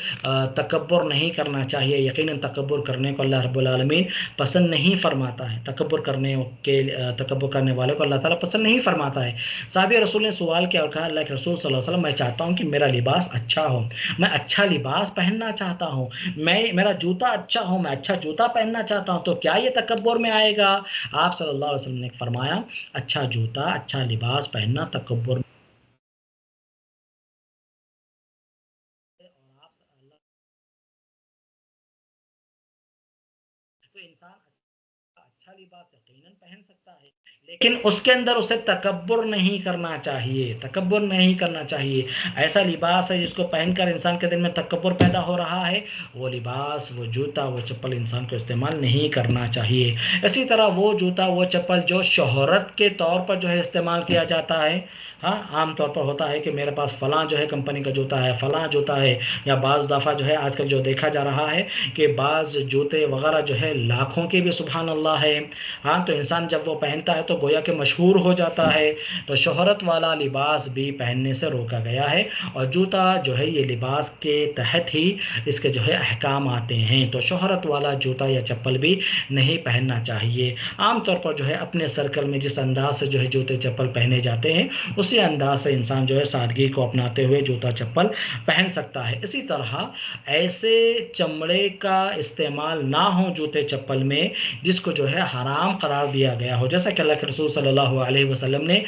تکبر نہیں کرنا چاہیے. یقیناً تکبر کرنے کو اللہ رب العالمین پسند نہیں فرماتا ہے. تکبر کرنے والے کو اللہ تعالیٰ پسند نہیں فرماتا ہے. صحابی رسول نے سوال کیا اور کہا اللہ کے رسول صلی اللہ علیہ وسلم میں چاہتا ہوں کہ میرا لباس اچھا ہو، میں اچھا لباس پہننا چاہتا ہوں، میرا جوتا اچھا ہو، میں اچھا جوتا پہننا چاہتا ہوں، تو کیا یہ تکبر میں آئے گا؟ آپ صلی اللہ علیہ وسلم نے فرمایا اچھا جوتا اچھا لباس پہننا تکبر میں. اور آپ اللہ تو انسان اچھا لباس یقیناً پہن سکتا ہے، لیکن اس کے اندر اسے تکبر نہیں کرنا چاہیے. تکبر نہیں کرنا چاہیے. ایسا لباس ہے جس کو پہن کر انسان کے دل میں تکبر پیدا ہو رہا ہے، وہ لباس وہ جوتا وہ چپل انسان کو استعمال نہیں کرنا چاہیے. اسی طرح وہ جوتا وہ چپل جو شہرت کے طور پر جو ہے استعمال کیا جاتا ہے، ہاں عام طور پر ہوتا ہے کہ میرے پاس فلاں جو ہے کمپنی کا جوتا ہے، فلاں جوتا ہے، یا بعض دفعہ جو ہے آج کل جو دیکھا جا رہا ہے کہ بعض جوتے وغیرہ جو ہے لاکھوں کے بھی سبحان اللہ ہے. ہاں تو انسان جب وہ پہنتا ہے تو گویا کہ مشہور ہو جاتا ہے. تو شہرت والا لباس بھی پہننے سے روکا گیا ہے، اور جوتا جو ہے یہ لباس کے تحت ہی اس کے جو ہے احکام آتے ہیں. تو شہرت والا جوتا یا چپل بھی نہیں پہننا چاہیے. عام طور پر جو ہے اپنے سرکل میں جس انداز سے جو ہے جوتے چپل پہنے جاتے ہیں اسی انداز سے انسان جو ہے سادگی کو اپناتے ہوئے جوتا چپل پہن سکتا ہے. اسی طرح ایسے چمڑے کا استعمال نہ ہو جوتے چپل میں جس کو جو ہے حرام قرار دیا گیا ہو، جیسا کہ اللہ کے رسول صلی اللہ علیہ وسلم نے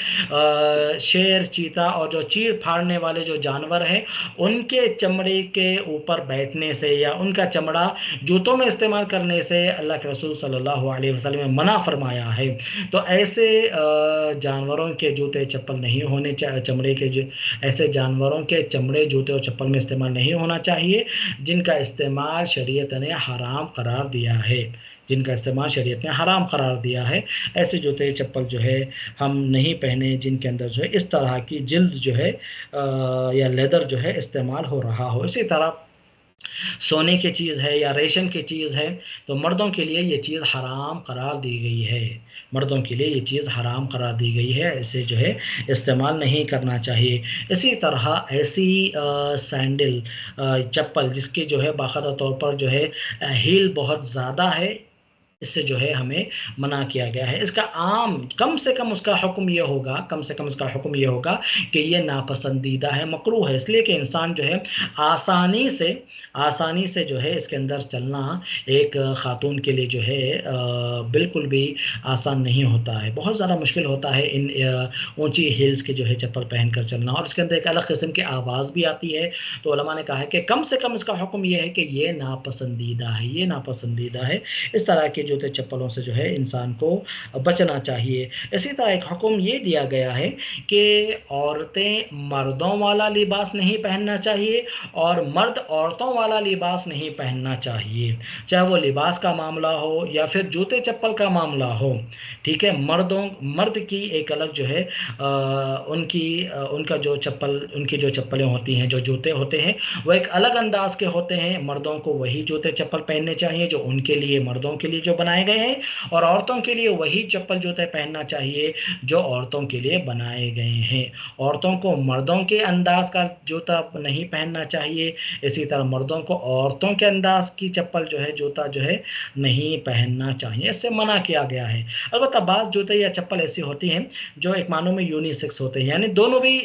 شیر، چیتا اور جو چیر پھاڑنے والے جو جانور ہیں ان کے چمڑے کے اوپر بیٹھنے سے یا ان کا چمڑا جوتوں میں استعمال کرنے سے اللہ کے رسول صلی اللہ علیہ وسلم نے منع فرمایا ہے. تو ایسے جانوروں کے جوتے چپل نہیں ہونے چمڑے کے ایسے جانوروں کے چمڑے جوتے اور چپل میں استعمال نہیں ہونا چاہیے جن کا استعمال شریعت نے حرام قرار دیا ہے. جن کا استعمال شریعت نے حرام قرار دیا ہے، ایسے جوتے چپل جو ہے ہم نہیں پہنے جن کے اندر جو ہے اس طرح کی جلد جو ہے یا لیدر جو ہے استعمال ہو رہا ہو. اسی طرح سونے کی چیز ہے یا ریشم کی چیز ہے تو مردوں کے لیے یہ چیز حرام قرار دی گئی ہے. مردوں کے لیے یہ چیز حرام قرار دی گئی ہے، اسے جو ہے استعمال نہیں کرنا چاہیے. اسی طرح ایسی سینڈل چپل جس کی جو ہے باقاعدہ طور پر جو ہے ہیل بہت زیادہ ہے، اس سے جو ہے ہمیں منع کیا گیا ہے. اس کا عام کم سے کم اس کا حکم یہ ہوگا، کم سے کم اس کا حکم یہ ہوگا کہ یہ ناپسندیدہ ہے، مکروہ ہے، اس لیے کہ انسان جو ہے آسانی سے جو ہے اس کے اندر چلنا ایک خاتون کے لیے جو ہے بالکل بھی آسان نہیں ہوتا ہے. بہت زیادہ مشکل ہوتا ہے ان اونچی ہیلز کے جو ہے چپل پہن کر چلنا، اور اس کے اندر ایک الگ قسم کی آواز بھی آتی ہے. تو علماء نے کہا ہے کہ کم سے کم اس کا حکم یہ ہے کہ یہ ناپسندیدہ ہے، یہ ناپسندیدہ ہے. اس طرح کے جوتے چپلوں سے جو ہے انسان کو بچنا چاہیے. اسی طرح ایک حکم یہ دیا گیا ہے کہ عورتیں مردوں والا لباس نہیں پہننا چاہیے اور مرد عورتوں والا لباس نہیں پہننا چاہیے، چاہے وہ لباس کا معاملہ ہو یا پھر جوتے چپل کا معاملہ ہو. ٹھیک ہے، مرد کی ایک الگ جو ہے ان کا جو چپل، ان کی جو چپلیں ہوتی ہیں، جو جوتے ہوتے ہیں وہ ایک الگ انداز کے ہوتے ہیں. مردوں کو وہی جوتے چپل پہننے چاہیے جو ان کے لیے، مردوں کے لیے جو بنائے گئے ہیں، اور عورتوں کے لیے وہی چپل جوتے پہننا چاہیے جو عورتوں کے لیے بنائے گئے ہیں. عورتوں کو مردوں کے انداز کا جوتا نہیں پہننا چاہیے، اسی طرح مردوں کو عورتوں کے انداز کی چپل جو ہے، جوتا جو ہے نہیں پہننا چاہیے، اس سے منع کیا گیا ہے. البتہ بعض جوتے یا چپل ایسی ہوتی ہیں جو ایک معنوں میں یونیسیکس ہوتے ہیں، یعنی دونوں بھی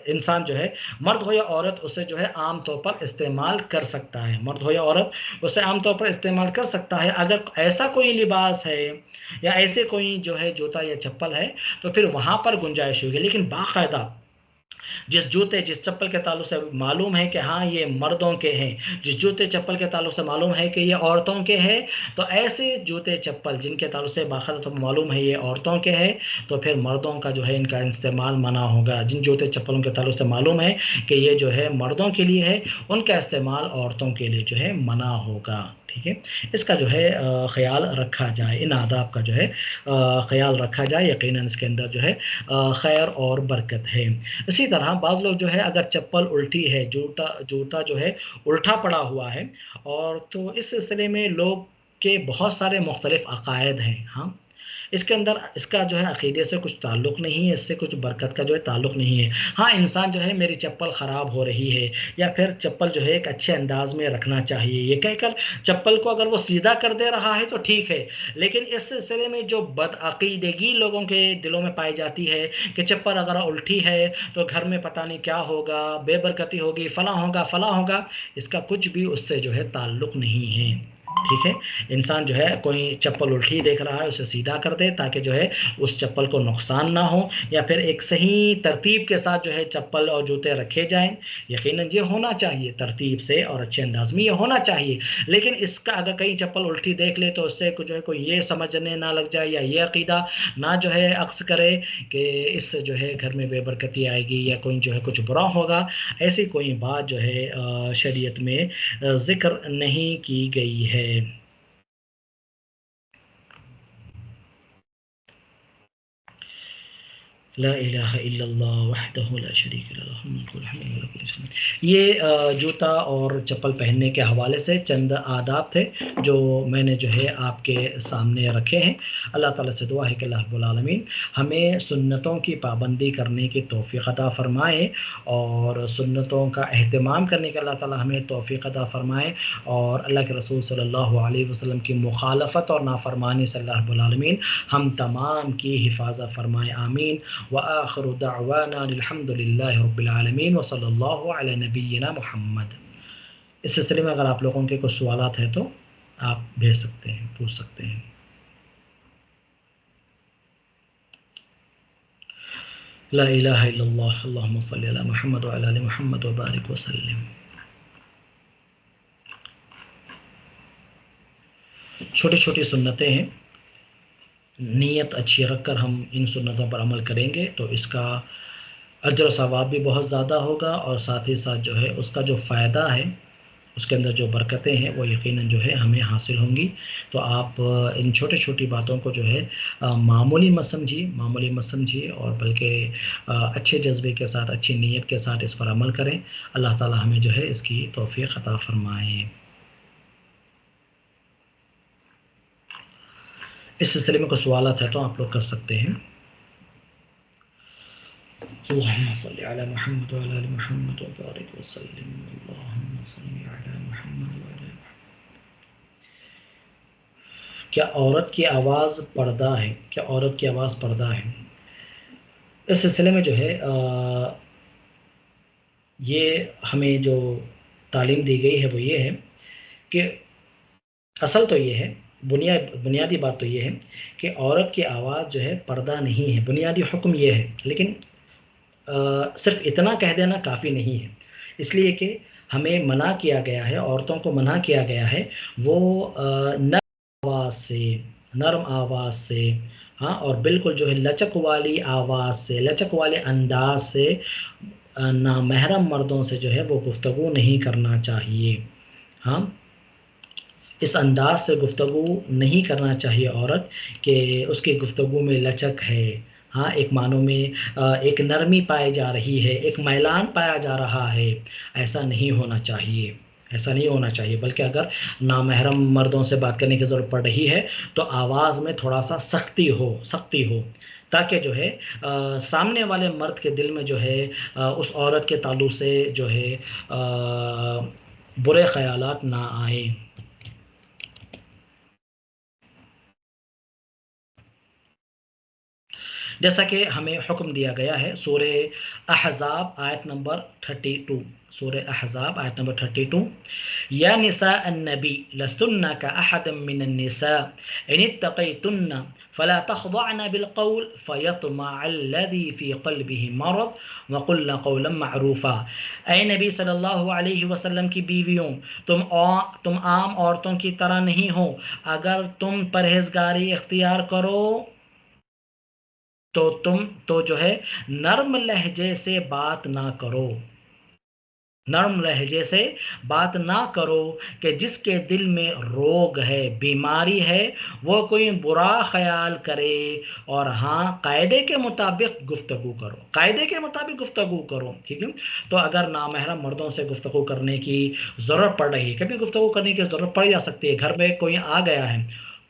انسان جو ہے مرد ہو یا عورت اسے جو ہے عام طور پر استعمال کر سکتا ہے. مرد ہو یا عورت اسے عام طور پر استعمال کر سکتا ہے. اگر ایسا کوئی لباس ہے یا ایسے کوئی جو ہے جوتا یا چپل ہے تو پھر وہاں پر گنجائش ہوگی. لیکن باقاعدہ جس جوتے جس چپل کے تعلق سے معلوم ہے کہ ہاں یہ مردوں کے ہیں، جس جوتے چپل کے تعلق سے معلوم ہے کہ یہ عورتوں کے ہیں، تو ایسے جوتے چپل جن کے تعلق سے باقاعدہ معلوم ہے یہ عورتوں کے ہیں تو پھر مردوں کا جو ہے ان کا استعمال منع ہوگا. جن جوتے چپلوں کے تعلق سے معلوم ہے کہ یہ جو ہے مردوں کے لیے ہے، ان کا استعمال عورتوں کے لیے جو ہے منع ہوگا. ٹھیک ہے، اس کا جو ہے خیال رکھا جائے، ان آداب کا جو ہے خیال رکھا جائے. یقیناً اس کے اندر جو ہے خیر اور برکت ہے. اسی طرح بعض لوگ جو ہے اگر چپل الٹی ہے، جوتا جو ہے الٹا پڑا ہوا ہے، اور تو اس سلسلے میں لوگ کے بہت سارے مختلف عقائد ہیں. ہاں، اس کے اندر اس کا جو ہے عقیدے سے کچھ تعلق نہیں ہے، اس سے کچھ برکت کا جو ہے تعلق نہیں ہے۔ ہاں انسان جو ہے میری چپل خراب ہو رہی ہے یا پھر چپل جو ہے ایک اچھے انداز میں رکھنا چاہیے، یہ کہہ کر چپل کو اگر وہ سیدھا کر دے رہا ہے تو ٹھیک ہے، لیکن اس سلسلے میں جو بدعقیدگی لوگوں کے دلوں میں پائی جاتی ہے کہ چپل اگر الٹی ہے تو گھر میں پتہ نہیں کیا ہوگا، بے برکتی ہوگی، فلاں ہوگا فلاں ہوگا، اس کا کچھ بھی اس سے جو ہے تعلق نہیں ہے۔ ٹھیک ہے، انسان جو ہے کوئی چپل الٹی دیکھ رہا ہے اسے سیدھا کر دے تاکہ جو ہے اس چپل کو نقصان نہ ہو، یا پھر ایک صحیح ترتیب کے ساتھ جو ہے چپل اور جوتے رکھے جائیں۔ یقیناً یہ ہونا چاہیے ترتیب سے اور اچھے انداز میں، یہ ہونا چاہیے، لیکن اس کا اگر کہیں چپل الٹی دیکھ لے تو اس سے جو ہے کوئی یہ سمجھنے نہ لگ جائے یا یہ عقیدہ نہ جو ہے عکس کرے کہ اس سے جو ہے گھر میں بے برکتی آئے گی یا کوئی جو ہے کچھ برا ہوگا، ایسی کوئی بات جو ہے شریعت میں ذکر نہیں کی گئی ہے۔ لا الہ الا اللہ وحدہ لا شریک لہ لہ الملک والحمد وله كل شيء۔ یہ جوتا اور چپل پہننے کے حوالے سے چند آداب تھے جو میں نے جو ہے آپ کے سامنے رکھے ہیں۔ اللہ تعالیٰ سے دعا ہے کہ اللہ رب العالمین ہمیں سنتوں کی پابندی کرنے کی توفیق عطا فرمائے اور سنتوں کا اہتمام کرنے کا اللہ تعالیٰ ہمیں توفیق عطا فرمائے، اور اللہ کے رسول صلی اللہ علیہ وسلم کی مخالفت اور نافرمانی سے اللہ رب العالمین ہم تمام کی حفاظت فرمائے، آمین۔ وآخر دعوانا الحمد للہ رب العالمین وصلی اللہ علی نبینا محمد۔ اس سلسلے میں اگر آپ لوگوں کے کچھ سوالات ہیں تو آپ بھیج سکتے ہیں، پوچھ سکتے ہیں۔ لا الہ الا اللہ اللہم صلی علی محمد وعلی آل محمد وبارک وسلم۔ چھوٹی چھوٹی سنتیں ہیں، نیت اچھی رکھ کر ہم ان سنتوں پر عمل کریں گے تو اس کا اجر و ثواب بھی بہت زیادہ ہوگا، اور ساتھ ہی ساتھ جو ہے اس کا جو فائدہ ہے، اس کے اندر جو برکتیں ہیں وہ یقیناً جو ہے ہمیں حاصل ہوں گی۔ تو آپ ان چھوٹی چھوٹی باتوں کو جو ہے معمولی مت سمجھیے اور بلکہ اچھے جذبے کے ساتھ، اچھی نیت کے ساتھ اس پر عمل کریں۔ اللہ تعالیٰ ہمیں جو ہے اس کی توفیق عطا فرمائے۔ اس سلسلے میں کچھ سوالات ہیں تو آپ لوگ کر سکتے ہیں۔ اللہم صلی علی محمد وعلی آل محمد وبارک وسلم۔ اللہم صلی علی محمد وعلی آل محمد۔ کیا عورت کی آواز پردہ ہے؟ کیا عورت کی آواز پردہ ہے؟ اس سلسلے میں جو ہے یہ ہمیں جو تعلیم دی گئی ہے وہ یہ ہے کہ اصل تو یہ ہے، بنیادی بات تو یہ ہے کہ عورت کی آواز جو ہے پردہ نہیں ہے، بنیادی حکم یہ ہے، لیکن صرف اتنا کہہ دینا کافی نہیں ہے، اس لیے کہ ہمیں منع کیا گیا ہے، عورتوں کو منع کیا گیا ہے وہ نرم آواز سے ہاں، اور بالکل جو ہے لچک والی آواز سے، لچک والے انداز سے نامحرم مردوں سے جو ہے وہ گفتگو نہیں کرنا چاہیے۔ ہاں، اس انداز سے گفتگو نہیں کرنا چاہیے عورت کہ اس کی گفتگو میں لچک ہے، ہاں ایک معنوں میں ایک نرمی پائی جا رہی ہے، ایک میلان پایا جا رہا ہے، ایسا نہیں ہونا چاہیے، ایسا نہیں ہونا چاہیے، بلکہ اگر نامحرم مردوں سے بات کرنے کی ضرورت پڑ رہی ہے تو آواز میں تھوڑا سا سختی ہو تاکہ جو ہے سامنے والے مرد کے دل میں جو ہے اس عورت کے تعلق سے جو ہے برے خیالات نہ آئیں۔ جیسا کہ ہمیں حکم دیا گیا ہے سورہ احزاب آیت نمبر 32، سورہ احزاب آیت نمبر 32، یا نساء النبی لستن کاحد من النساء ان اتقیتن فلا تخضعن بالقول فیطمع الذی فی قلبه مرض وقلن قولا معروفا۔ اے نبی صلی اللہ علیہ وسلم کی بیویوں، تم عام عورتوں کی طرح نہیں ہو، اگر تم پرہیزگاری اختیار کرو تو جو ہے نرم لہجے سے بات نہ کرو، نرم لہجے سے بات نہ کرو کہ جس کے دل میں روگ ہے، بیماری ہے، وہ کوئی برا خیال کرے، اور ہاں قاعدے کے مطابق گفتگو کرو، قاعدے کے مطابق گفتگو کرو، ٹھیک ہے۔ تو اگر نامحرم مردوں سے گفتگو کرنے کی ضرورت پڑ رہی ہے، کبھی گفتگو کرنے کی ضرورت پڑ جا سکتی ہے، گھر میں کوئی آ گیا ہے،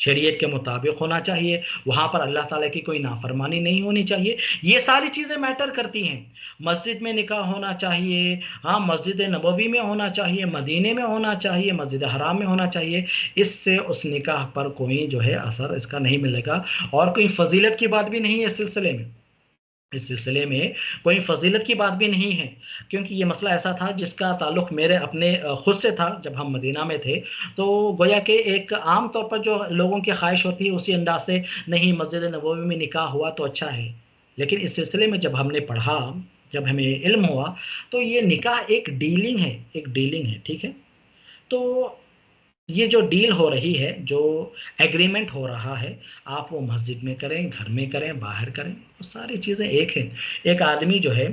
شریعت کے مطابق ہونا چاہیے، وہاں پر اللہ تعالیٰ کی کوئی نافرمانی نہیں ہونی چاہیے. یہ ساری چیزیں میٹر کرتی ہیں. مسجد میں نکاح ہونا چاہیے، ہاں مسجد نبوی میں ہونا چاہیے، مدینے میں ہونا چاہیے، مسجد حرام میں ہونا چاہیے. اس سے اس نکاح پر کوئی جو ہے اثر اس کا نہیں ملے گا، اور کوئی فضیلت کی بات بھی نہیں ہے اس سلسلے میں کوئی فضیلت کی بات بھی نہیں ہے. کیونکہ یہ مسئلہ ایسا تھا جس کا تعلق میرے اپنے خود سے تھا. جب ہم مدینہ میں تھے تو گویا کہ ایک عام طور پر جو لوگوں کی خواہش ہوتی ہے اسی انداز سے، نہیں مسجد نبوی میں نکاح ہوا تو اچھا ہے. لیکن اس سلسلے میں جب ہم نے پڑھا، جب ہمیں علم ہوا، تو یہ نکاح ایک ڈیلنگ ہے، ٹھیک ہے. تو یہ جو ڈیل ہو رہی ہے، جو ایگریمنٹ ہو رہا ہے، آپ وہ مسجد میں کریں، گھر میں کریں، باہر کریں، وہ ساری چیزیں ایک ہیں. ایک آدمی جو ہے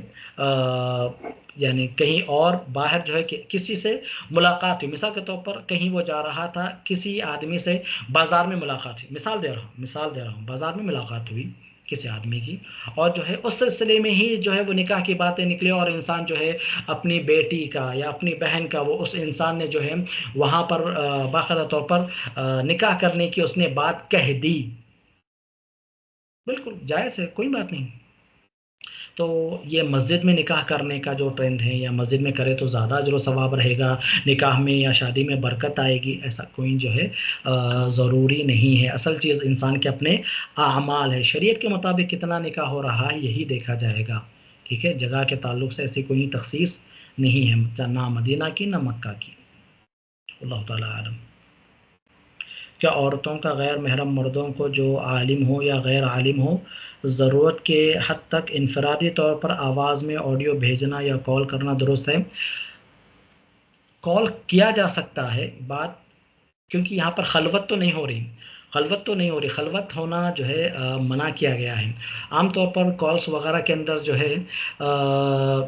یعنی کہیں اور باہر جو ہے کسی سے ملاقات ہوئی، مثال کے طور پر کہیں وہ جا رہا تھا، کسی آدمی سے بازار میں ملاقات ہوئی، مثال دے رہا ہوں بازار میں ملاقات ہوئی کسی آدمی کی، اور جو ہے اس سلسلے میں ہی جو ہے وہ نکاح کی باتیں نکلے، اور انسان جو ہے اپنی بیٹی کا یا اپنی بہن کا، وہ اس انسان نے جو ہے وہاں پر باقاعدہ طور پر نکاح کرنے کی اس نے بات کہہ دی. بالکل جائز ہے، کوئی بات نہیں. تو یہ مسجد میں نکاح کرنے کا جو ٹرینڈ ہے، یا مسجد میں کرے تو زیادہ اجر و ثواب رہے گا، نکاح میں یا شادی میں برکت آئے گی، ایسا کوئی جو ہے ضروری نہیں ہے. اصل چیز انسان کے اپنے اعمال ہے. شریعت کے مطابق کتنا نکاح ہو رہا ہے یہی دیکھا جائے گا، ٹھیک ہے. جگہ کے تعلق سے ایسی کوئی تخصیص نہیں ہے، نہ مدینہ کی نہ مکہ کی. اللہ تعالیٰ عالم. کیا عورتوں کا غیر محرم مردوں کو، جو عالم ہو یا غیر عالم ہو، ضرورت کے حد تک انفرادی طور پر آواز میں آڈیو بھیجنا یا کال کرنا درست ہے؟ کال کیا جا سکتا ہے، بات کیونکہ یہاں پر خلوت تو نہیں ہو رہی، خلوت ہونا جو ہے منع کیا گیا ہے. عام طور پر کالز وغیرہ کے اندر جو ہے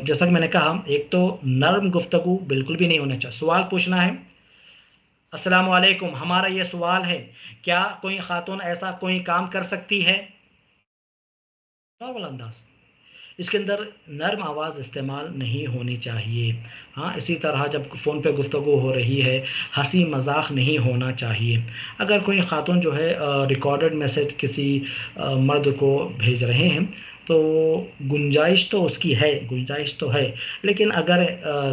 جیسا کہ میں نے کہا، ایک تو نرم گفتگو بالکل بھی نہیں ہونا چاہیے. سوال پوچھنا ہے، السلام علیکم، ہمارا یہ سوال ہے، کیا کوئی خاتون ایسا کوئی کام کر سکتی ہے؟ نارمل انداز، اس کے اندر نرم آواز استعمال نہیں ہونی چاہیے. ہاں اسی طرح جب فون پہ گفتگو ہو رہی ہے، ہنسی مذاق نہیں ہونا چاہیے. اگر کوئی خاتون جو ہے ریکارڈڈ میسج کسی مرد کو بھیج رہے ہیں تو گنجائش تو اس کی ہے، گنجائش تو ہے، لیکن اگر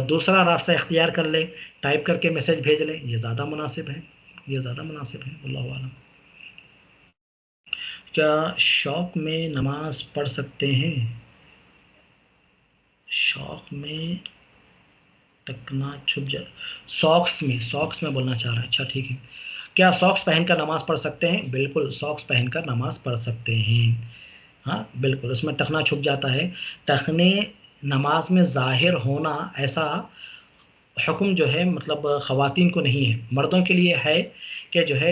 دوسرا راستہ اختیار کر لے، ٹائپ کر کے میسج بھیج لے، یہ زیادہ مناسب ہے، اللہ عالم. کیا شوق میں نماز پڑھ سکتے ہیں؟ شوق میں ٹکنا چھپ جائے، ساکس میں بولنا چاہ رہا ہے. اچھا ٹھیک ہے. کیا ساکس پہن کر نماز پڑھ سکتے ہیں؟ بالکل ساکس پہن کر نماز پڑھ سکتے ہیں. ہاں بالکل، اس میں ٹخنا چھپ جاتا ہے. ٹخنے نماز میں ظاہر ہونا ایسا حکم جو ہے مطلب خواتین کو نہیں ہے، مردوں کے لیے ہے کہ جو ہے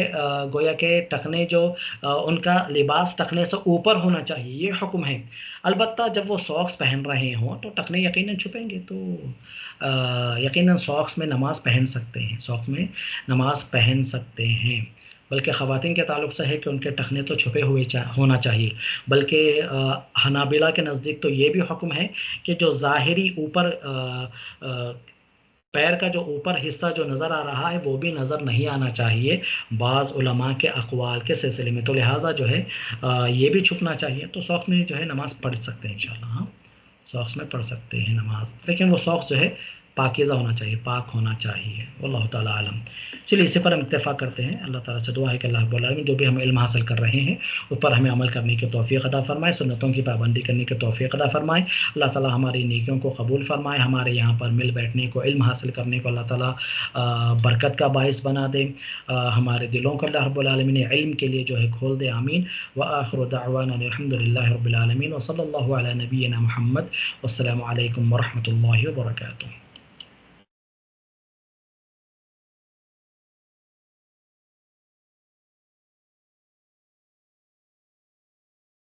گویا کہ ٹخنے جو ان کا لباس ٹخنے سے اوپر ہونا چاہیے، یہ حکم ہے. البتہ جب وہ ساکس پہن رہے ہوں تو ٹخنے یقیناً چھپیں گے، تو یقیناً ساکس میں نماز پہن سکتے ہیں. بلکہ خواتین کے تعلق سے ہے کہ ان کے ٹخنے تو چھپے ہوئے ہونا چاہیے. بلکہ حنابلہ کے نزدیک تو یہ بھی حکم ہے کہ جو ظاہری اوپر پیر کا جو اوپر حصہ جو نظر آ رہا ہے وہ بھی نظر نہیں آنا چاہیے بعض علماء کے اقوال کے سلسلے میں. تو لہٰذا جو ہے یہ بھی چھپنا چاہیے. تو ساکس میں جو ہے نماز پڑھ سکتے ہیں انشاءاللہ. ہاں ساکس میں پڑھ سکتے ہیں نماز، لیکن وہ ساکس جو ہے پاکیزہ ہونا چاہیے، پاک ہونا چاہیے. واللہ تعالیٰ عالم. چلیے اسی پر ہم اتفاق کرتے ہیں. اللہ تعالیٰ سے دعا ہے کہ اللہ رب العالمین جو بھی ہم علم حاصل کر رہے ہیں اس پر ہمیں عمل کرنے کی توفیق عطا فرمائے، سنتوں کی پابندی کرنے کی توفیق عطا فرمائے. اللہ تعالیٰ ہماری نیکیوں کو قبول فرمائے، ہمارے یہاں پر مل بیٹھنے کو، علم حاصل کرنے کو اللہ تعالیٰ برکت کا باعث بنا دے. ہمارے دلوں کو اللہ رب العالمین علم کے لیے جو ہے کھول دے. آمین. وآخر دعوانا الحمد للہ رب العالمین، وصلی اللہ علی نبینا محمد. والسلام علیکم ورحمۃ اللہ وبرکاتہ.